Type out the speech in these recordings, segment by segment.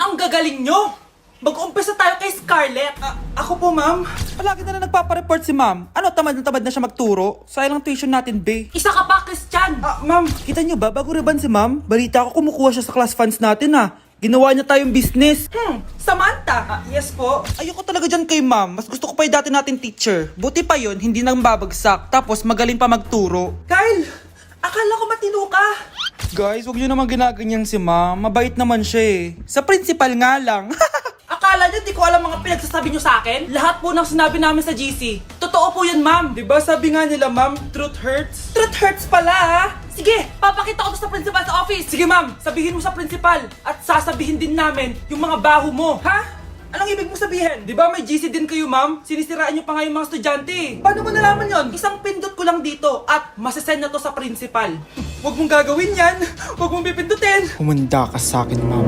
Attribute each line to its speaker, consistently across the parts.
Speaker 1: Ang gagaling nyo! Mag-umpisa tayo kay Scarlett.
Speaker 2: Ako po, ma'am. Palagi na nagpapareport si ma'am. Ano, tamad na siya magturo? Sayang lang tuition natin, be.
Speaker 1: Isa ka pa, Christian!
Speaker 2: Ma'am, kita niyo ba, bago riban si ma'am, balita ko kumukuha siya sa class funds natin, Ginawa niya tayong business.
Speaker 1: Samantha!
Speaker 2: Yes po. Ayoko talaga dyan kay ma'am. Mas gusto ko pa yung dati natin teacher. Buti pa yon, hindi nang babagsak. Tapos magaling pa magturo.
Speaker 1: Kyle! Akala ko matino ka!
Speaker 2: Guys, huwag niyo naman ginaganyan si ma'am. Mabait naman siya eh. Sa principal nga lang.
Speaker 1: Akala niyo di ko alam mga pinagsasabi niyo sa akin? Lahat po ng sinabi namin sa GC. Totoo po yan, ma'am.
Speaker 2: Diba sabi nga nila, ma'am, truth hurts?
Speaker 1: Truth hurts pala, ha? Sige, papakita ko to sa principal sa office. Sige, ma'am. Sabihin mo sa principal. At sasabihin din namin yung mga baho mo. Ha? Anong ibig mo sabihin?
Speaker 2: Di ba may GC din kayo, ma'am? Sinisiraan niyo pa nga yung mga estudyante.
Speaker 1: Paano mo nalaman yon? Isang pindot ko lang dito at masasend na to sa principal.
Speaker 2: Huwag mong gagawin yan. Huwag mong pipindutin. Humanda ka sa akin, ma'am.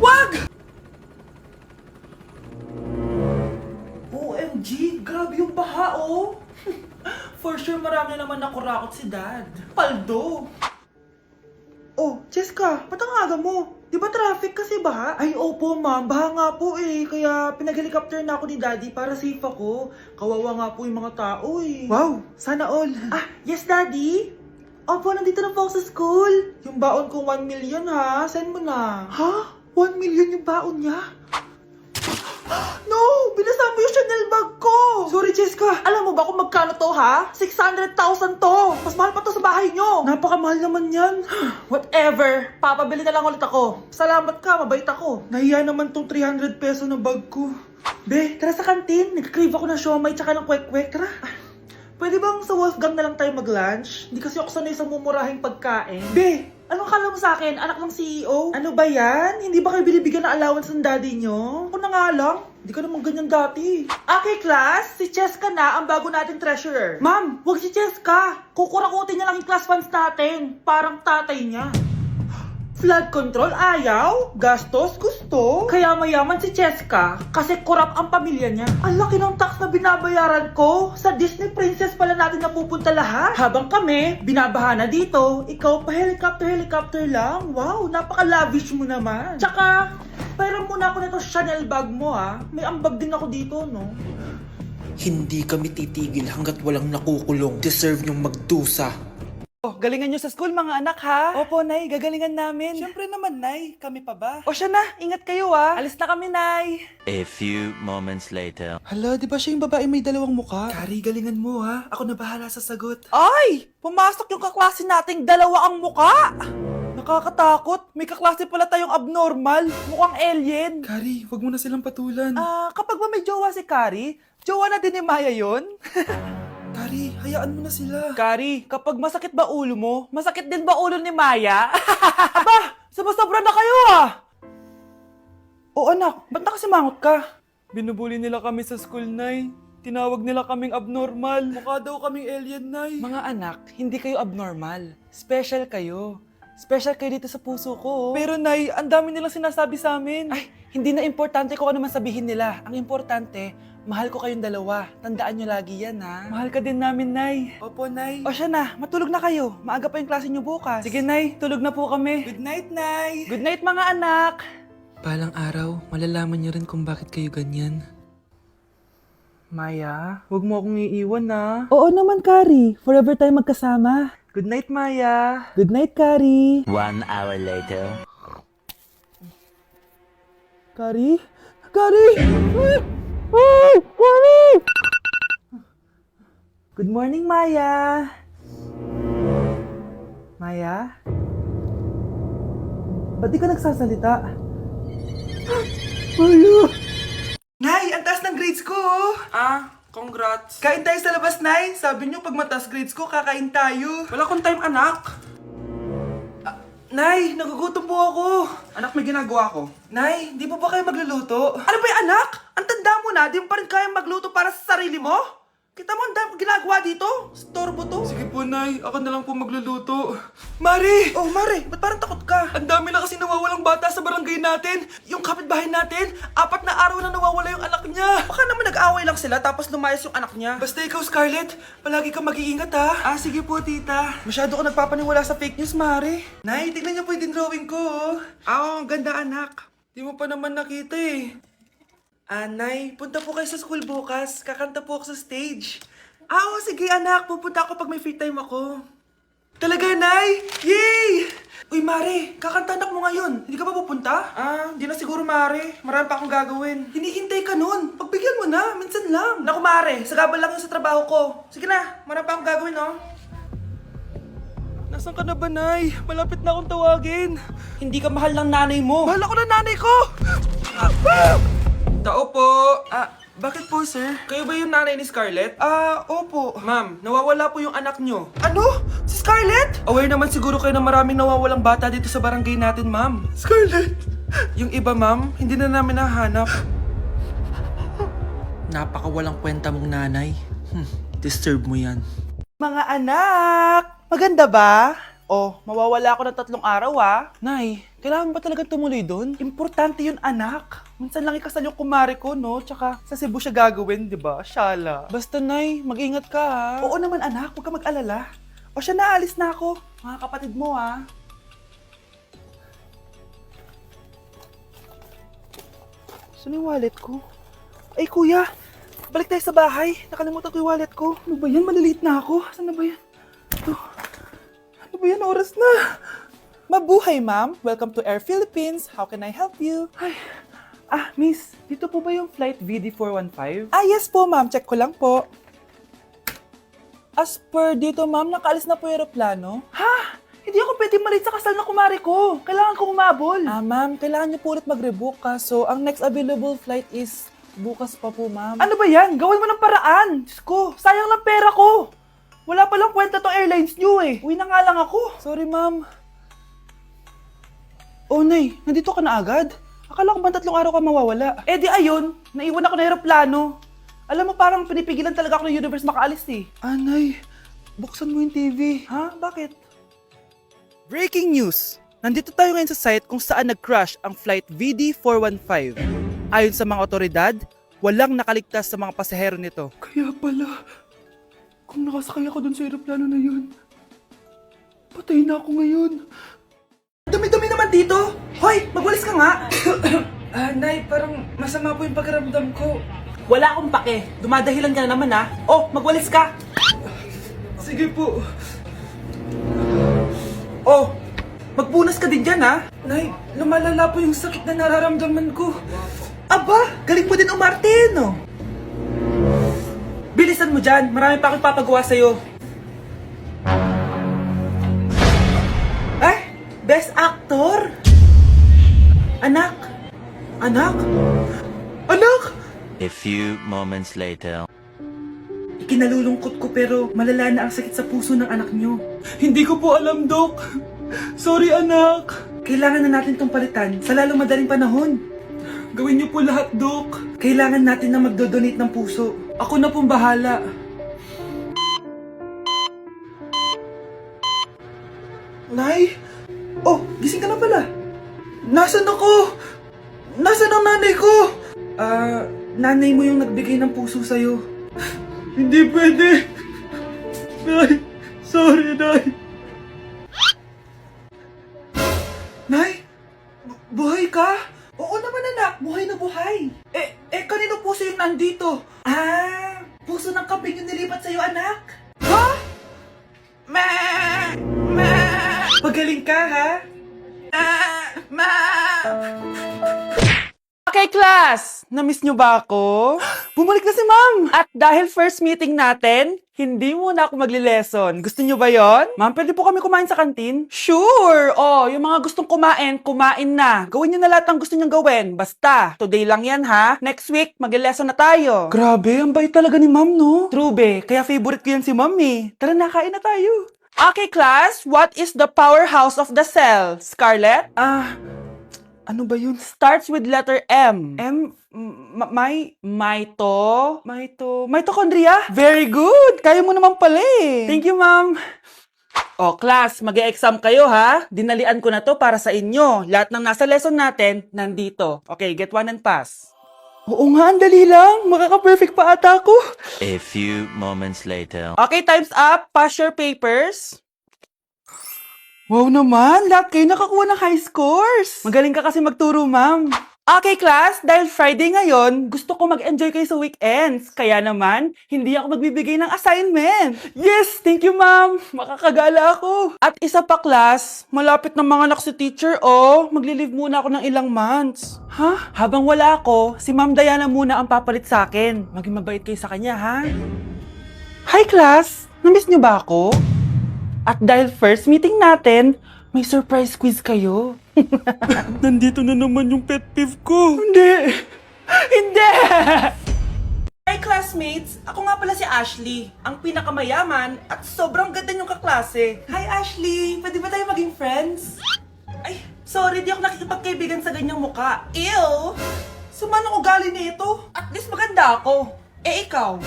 Speaker 1: Wag! OMG, grabe yung baha, oh. For sure, marami naman nakurakot si Dad. Paldo.
Speaker 2: Oh, Cheska, ba't ang aga mo? Di ba traffic kasi baha?
Speaker 1: Ay, opo, ma'am. Baha nga po eh. Kaya pinag-helicopter na ako ni Daddy para safe ako. Kawawa nga po yung mga tao eh.
Speaker 2: Wow, sana all.
Speaker 1: Yes, Daddy? Opo, nandito na po ako sa school. Yung baon kong 1 million ha. Send mo na.
Speaker 2: Ha? 1 million yung baon niya?
Speaker 1: No! Binasa mo yung Chanel bag ko!
Speaker 2: Sorry, Cheska.
Speaker 1: Alam mo ba kung magkano to ha? 600,000 to! Mas mahal pa to sa bahay nyo!
Speaker 2: Napakamahal naman yan.
Speaker 1: Whatever! Papabili na lang ulit ako. Salamat ka, mabait ako.
Speaker 2: Nahiya naman tong 300 peso na bag ko.
Speaker 1: Be, tara sa kantin. Nag-crave ako ng siomay tsaka ng kwek-kwek. Tara. Pwede bang sa Wolfgang na lang tayo mag-lunch? Hindi kasi ako sanay sa mumurahing pagkain.
Speaker 2: Be,
Speaker 1: Anong kala mo sa akin? Anak ng CEO? Ano ba yan? Hindi ba kayo binibigyan ng allowance ng daddy nyo? Ako na nga lang. Hindi ka naman ganyan dati. Okay, class. Si Cheska na ang bago nating treasurer. Ma'am, wag si Cheska. Kukurakutin niya lang yung class funds natin. Parang tatay niya. Flood control, ayaw. Gastos, gusto. Kaya mayaman si Cheska kasi korap ang pamilya niya. Ang laki ng tax na binabayaran ko. Sa Disney Princess pala natin napupunta lahat. Habang kami, binabaha na dito. Ikaw pa helicopter lang. Wow, napaka-lavish mo naman. Tsaka, pairam muna ako nito Chanel bag mo ha. May ambag din ako dito, no?
Speaker 2: hindi kami titigil hanggat walang nakukulong. Deserve niyong magdusa.
Speaker 1: Oh, galingan nyo sa school mga anak ha? Opo, Nay. Gagalingan namin.
Speaker 2: Siyempre naman, Nay. Kami pa ba?
Speaker 1: O siya na, ingat kayo ha. Alis na kami, Nay.
Speaker 3: A few moments later.
Speaker 2: Hala, di ba siya yung babae may dalawang muka? Kari, galingan mo ha. Ako na bahala sa sagot.
Speaker 1: Ay! Pumasok yung kaklase nating dalawa ang muka! Nakakatakot. May kaklase pala tayong abnormal. Mukhang alien.
Speaker 2: Kari, wag mo na silang patulan.
Speaker 1: Kapag ba may jowa si Kari, jowa na din ni Maya yun?
Speaker 2: Kari, hayaan mo na sila.
Speaker 1: Kari, kapag masakit ba ulo mo, masakit din ba ulo ni Maya? Aba, sobra na kayo ah! O anak, ba't nakasimangot ka?
Speaker 2: Binubuli nila kami sa school, Nay. Tinawag nila kaming abnormal. Mukha daw kaming alien, Nay.
Speaker 1: Mga anak, hindi kayo abnormal. Special kayo. Special kayo dito sa puso ko.
Speaker 2: Pero, Nay, ang dami nilang sinasabi sa amin.
Speaker 1: Ay, hindi na importante kung ano man sabihin nila. Ang importante, mahal ko kayong dalawa. Tandaan nyo lagi yan, ha?
Speaker 2: Mahal ka din namin, Nay. Opo, Nay.
Speaker 1: O siya na, matulog na kayo. Maaga pa yung klase nyo bukas.
Speaker 2: Sige, Nay. Tulog na po kami. Good night, Nay.
Speaker 1: Good night, mga anak!
Speaker 4: Balang araw, malalaman niyo rin kung bakit kayo ganyan.
Speaker 1: Maya, huwag mo akong iiwan, na.
Speaker 2: Oo naman, Kari. Forever tayo magkasama.
Speaker 1: Good night, Maya.
Speaker 2: Good night, Kari.
Speaker 3: 1 hour later.
Speaker 2: Kari? Kari! Ay! Kari!
Speaker 1: Good morning, Maya. Maya? Ba't di ka nagsasalita?
Speaker 2: Maya! Nay, ang taas ng grades ko, oh!
Speaker 1: Congrats.
Speaker 2: Kain tayo sa labas, Nay. Sabi niyo, pag mataas grades ko, kakain tayo.
Speaker 1: Wala kong time, anak.
Speaker 2: Nay, nagugutom po ako. Anak, may ginagawa ko. Nay, di po ba kayo magluluto?
Speaker 1: Ano ba yung anak? Ang tanda mo na, di mo pa rin kaya magluto para sa sarili mo? Kita mo ang dami kong ginagawa dito? Storbo to.
Speaker 2: Sige po, Nay. Ako na lang po magluluto. Mari!
Speaker 1: Oh, Mare, ba't parang takot ka?
Speaker 2: Ang dami na kasi nawawalang bata sa barangay natin. Yung kapitbahay natin, 4 na araw na nawawala yung anak niya.
Speaker 1: Baka naman nag-away lang sila tapos lumayas yung anak niya.
Speaker 2: Basta ikaw, Scarlett, palagi kang mag-iingat, ha? Sige po, tita. Masyado ko nagpapaniwala sa fake news, Mari. Nay, tignan niyo po yung drawing ko, oh.
Speaker 1: Ang ganda anak.
Speaker 2: Di mo pa naman nakita eh. Nay, punta po kayo sa school bukas. Kakanta po ako sa stage. Oo, sige anak. Pupunta ako pag may free time ako. Talaga, Nay? Yay! Uy, Mare, kakanta anak mo ngayon. Hindi ka ba pupunta? Hindi na siguro, Mare. Marami pa akong gagawin. Hinihintay ka nun. Pagbigyan mo na, minsan lang. Naku, Mare, sagabal lang yun sa trabaho ko. Sige na, marami pa akong gagawin, no? Nasaan ka na ba, Nay? Malapit na akong tawagin. Hindi ka mahal ng nanay mo. Mahal ako ng nanay ko! Tao po. Bakit po, sir? Kayo ba yung nanay ni Scarlett? Opo. Ma'am, nawawala po yung anak nyo. Ano? Si Scarlett? Aware naman siguro kayo na maraming nawawalang bata dito sa barangay natin, ma'am. Scarlett? Yung iba, ma'am, hindi na namin nahanap. Napakawalang kwenta mong nanay. Disturb mo yan. Mga anak! Maganda ba? Mawawala ako ng 3 araw Nay, kailangan ba talaga tumuloy doon? Importante yun, anak. Minsan lang ikasal yung kumare ko, no? Tsaka sa Cebu siya gagawin, di ba? Shala. Basta, Nay, mag-ingat ka, ha? Oo naman, anak. Huwag ka mag-alala. Siya na, alis na ako. Mga kapatid mo, ha? Saan yung wallet ko? Ay, kuya. Balik tayo sa bahay. Nakalimutan ko yung wallet ko. Ano ba yan? Maliliit na ako. Saan na ba yan? Ito. Ano ba yan? Oras na. Mabuhay, ma'am. Welcome to Air Philippines. How can I help you? Ay. Miss. Dito po ba yung flight VD415? Yes po, ma'am. Check ko lang po. As per dito, ma'am, nakaalis na po yung aeroplano. Ha? Hindi ako pwede malit sa kasal na kumari ko. Kailangan ko umabol. Ma'am, kailangan niyo po ulit mag-rebook So, ang next available flight is bukas pa po, ma'am. Ano ba yan? Gawin mo ng paraan. Diyos ko, sayang lang pera ko. Wala palang kwenta tong airlines niyo eh. Uwi na nga lang ako. Sorry, ma'am. Nay, nandito ka na agad? Akala ko ba 3 araw ka mawawala? Di ayun, naiwan ako ng aeroplano. Alam mo, parang pinipigilan talaga ako ng universe makaalis eh. Nay, buksan mo yung TV. Ha? Bakit? Breaking news! Nandito tayo ngayon sa site kung saan nag-crash ang flight VD415. Ayon sa mga otoridad, walang nakaligtas sa mga pasahero nito. Kaya pala, kung nakasakay ako dun sa aeroplano na yun, patay na ako ngayon. Dumi-dumi naman dito! Hoy, magwalis ka nga! Nay, parang masama po yung pakiramdam ko. Wala akong pake. Dumadahilan ka na naman magwalis ka! Sige po. Magpunas ka din dyan Nay, lumalala po yung sakit na nararamdaman ko. Aba, galing mo din umarte, no? Bilisan mo dyan, marami pa akong papagawa sa'yo. Best Actor? Anak? Anak? Anak?
Speaker 3: A few moments later.
Speaker 2: Ikinalulungkot ko pero malala na ang sakit sa puso ng anak nyo. Hindi ko po alam, Dok. Sorry, anak. Kailangan na natin tong palitan sa lalong madaling panahon. Gawin niyo po lahat, Dok. Kailangan natin na magdodonate ng puso. Ako na pong bahala. Nay? Gising ka na pala. Nasaan ako? Nasaan ang nanay ko? Nanay mo yung nagbigay ng puso sa'yo. Hindi pwede. Nay, sorry, Nay. Nay? Buhay ka? Oo naman, anak. Buhay na buhay. Kanino puso yung nandito? Puso ng kambing yung nilipat sa'yo, anak. Ha? Pagaling ka, ha? Okay, class! Na-miss nyo ba ako? Bumalik na si ma'am! At dahil first meeting natin, hindi muna ako magli-lesson. Gusto nyo ba yon? Ma'am, pwede po kami kumain sa kantin? Sure! Yung mga gustong kumain, kumain na. Gawin nyo na lahat ng gusto nyong gawin. Basta, today lang yan ha. Next week, magli-lesson na tayo. Grabe, ang bait talaga ni ma'am, no? True, be. Kaya favorite ko yan si ma'am eh. Tara na, kain na tayo. Okay, class, what is the powerhouse of the cell? Scarlett? Ano ba yun? Starts with letter M. Mitochondria? Very good! Kaya mo naman pala eh. Thank you, ma'am. Class, mag-e-exam kayo ha. Dinalian ko na to para sa inyo. Lahat ng nasa lesson natin, nandito. Okay, get 1 and pass. Oo nga, ang dali lang. Makaka-perfect pa ata ako.
Speaker 3: A few moments later.
Speaker 2: Okay, time's up. Pass your papers. Wow naman, lahat kayo nakakuha ng high scores. Magaling ka kasi magturo, ma'am. Okay, class, dahil Friday ngayon, gusto ko mag-enjoy kayo sa weekends. Kaya naman, hindi ako magbibigay ng assignment. Yes, thank you, ma'am. Makakagala ako. At isa pa, class, malapit na mga anak si teacher, oh. Magli-leave muna ako ng ilang months. Ha? Habang wala ako, si Ma'am Diana muna ang papalit sa akin. Maging mabait kayo sa kanya, ha? Hi, class. Namiss niyo ba ako? At dahil first meeting natin, may surprise quiz kayo. Nandito na naman yung pet peeve ko. Hindi! Hindi! Hi classmates! Ako nga pala si Ashley, ang pinakamayaman at sobrang ganda niyong kaklase. Hi Ashley! Pwede ba tayo maging friends? Ay, sorry, di ako nakikipagkaibigan sa ganyang muka. Ew! Sumanong ugali nito. At least maganda ako. Eh ikaw?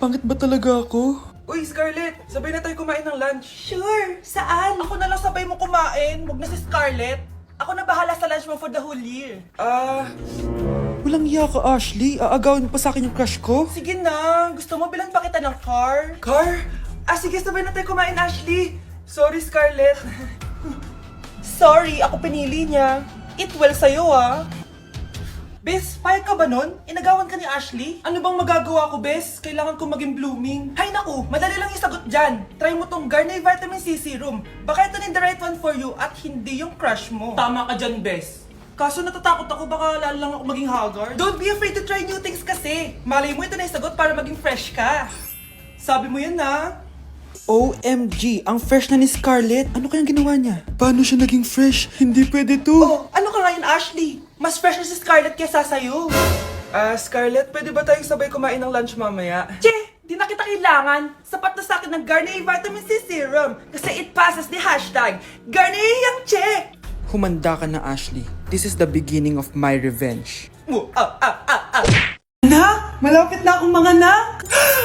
Speaker 2: Pangit ba talaga ako? Uy, Scarlett! Sabay na tayo kumain ng lunch. Sure! Saan? Ako na lang sabay mo kumain. Huwag na si Scarlett. Ako na bahala sa lunch mo for the whole year. Walang iya ka, Ashley. Aagawin mo pa sa akin yung crush ko? Sige na. Gusto mo bilan pa kita ng car? Car? Sige, sabay na tayo kumain, Ashley. Sorry, Scarlett. Sorry, ako pinili niya. Eat well sa'yo, ah. Bes, payag ka ba nun? Inagawan ka ni Ashley? Ano bang magagawa ko, Bes? Kailangan ko maging blooming. Hay naku, madali lang isagot dyan. Try mo tong Garnier Vitamin C Serum. Baka ito na the right one for you at hindi yung crush mo. Tama ka dyan, Bes. Kaso natatakot ako, baka lalo lang ako maging haggard. Don't be afraid to try new things kasi. Malay mo ito na isagot para maging fresh ka. Sabi mo yan na. OMG, ang fresh na ni Scarlett. Ano kayang ginawa niya? Paano siya naging fresh? Hindi pwede to. Oh, ano ka ngayon, Ashley? Mas fresh na si Scarlett kesa sa'yo. Scarlett, pwede ba tayong sabay kumain ng lunch mamaya? Che, di na kita kailangan. Sapat na sa akin ng Garnier Vitamin C Serum. Kasi it passes the hashtag Garnier Yang Che. Humanda ka na, Ashley. This is the beginning of my revenge. Anak, malapit na akong mga anak.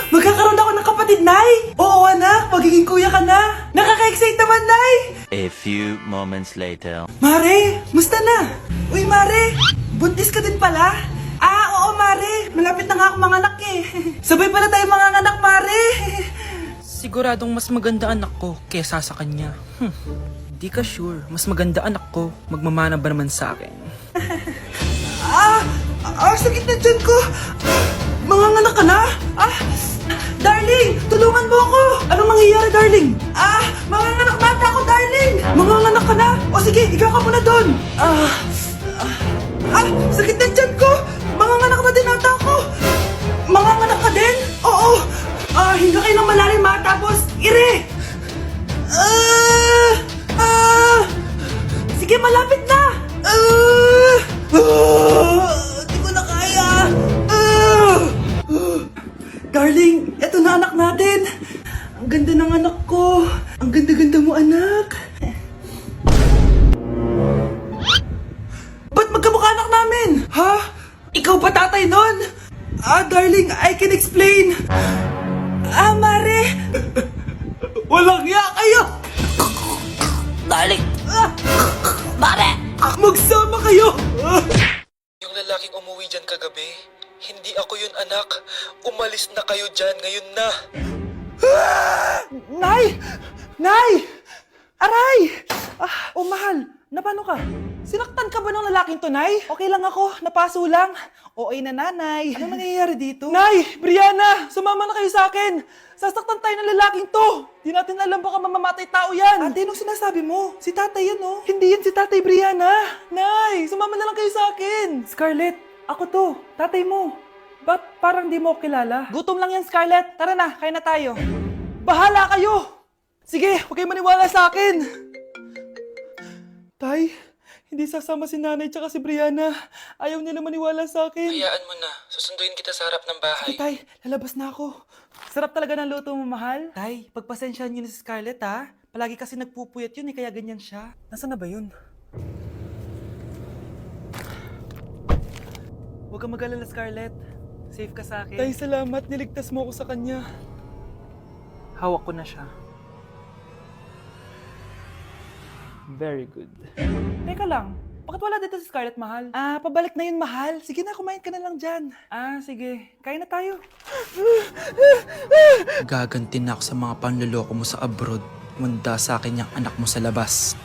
Speaker 2: Magkakaroon ako ng kapatid, Nay. Oo, anak, magiging kuya ka na. Nakaka-excite naman, Nay.
Speaker 3: A few moments later.
Speaker 2: Mare, musta na? Uy, Mare, buntis ka din pala? Oo, Mare. Malapit na nga akong mga anak eh. Sabay pala tayo mga anak, Mare.
Speaker 4: Siguradong mas maganda anak ko kesa sa kanya. Di ka sure, mas maganda anak ko, magmamana ba naman sa akin?
Speaker 2: Sakit na dyan ko. Manganganak ka na? Darling, tulungan mo ako. Anong mangyayari, darling? Manganganak na ako, darling. Manganganak ka na? O sige, ikaw ka muna doon. Sakit na dyan ko. Manganganak na din ata ako. Manganganak ka din? Oo. Hinga kayo ng malalim, tapos ire. Sige, malapit na. Di ko na kaya. Darling, eto na anak natin. Ang ganda ng anak ko. Ang ganda-ganda mo, anak. Ba't magkamukha anak namin? Ha? Ikaw ba tatay nun? Darling, I can explain. Mare. Walang ya kayo.
Speaker 5: Darling! Mare!
Speaker 2: Magsama kayo.
Speaker 4: Yung lalaking umuwi dyan kagabi, hindi ako yun anak. Umalis na kayo dyan ngayon na.
Speaker 2: Nay! Nay! Aray! Mahal, na paano ka? Sinaktan ka ba ng lalaking to, Nay? Okay lang ako, napaso lang. OA na nanay. Ano nangyayari dito? Nay! Brianna! Sumama na kayo sa akin! Sasaktan tayo ng lalaking to! Di natin alam baka mamamatay tao yan! Ate, anong sinasabi mo? Si tatay yan, oh. Hindi yan si tatay, Brianna! Nay! Sumama na lang kayo sa akin! Scarlett, ako to. Tatay mo. Ba't parang di mo ako kilala? Gutom lang yan, Scarlett. Tara na, kain na tayo. Bahala kayo! Sige, huwag kayo maniwala sa akin! Tay, hindi sasama si nanay tsaka si Brianna. Ayaw nila maniwala sa akin.
Speaker 4: Hayaan mo na, susunduin kita sa harap ng bahay.
Speaker 2: Sige, Tay, lalabas na ako. Sarap talaga ng luto mo, mahal. Tay, pagpasensyahan niyo na si Scarlett, ha? Palagi kasi nagpupuyat yun, kaya ganyan siya. Nasaan na ba yun? Huwag kang mag-alala, Scarlett. Safe ka sa akin. Tay, salamat. Niligtas mo ako sa kanya. Hawak ko na siya. Very good. Teka lang, bakit wala dito si Scarlett, mahal? Pabalik na yun, mahal. Sige na, kumain ka na lang dyan. Sige. Kain na tayo.
Speaker 4: Gaganti na ako sa mga panloloko mo sa abroad. Manda sa akin yung anak mo sa labas.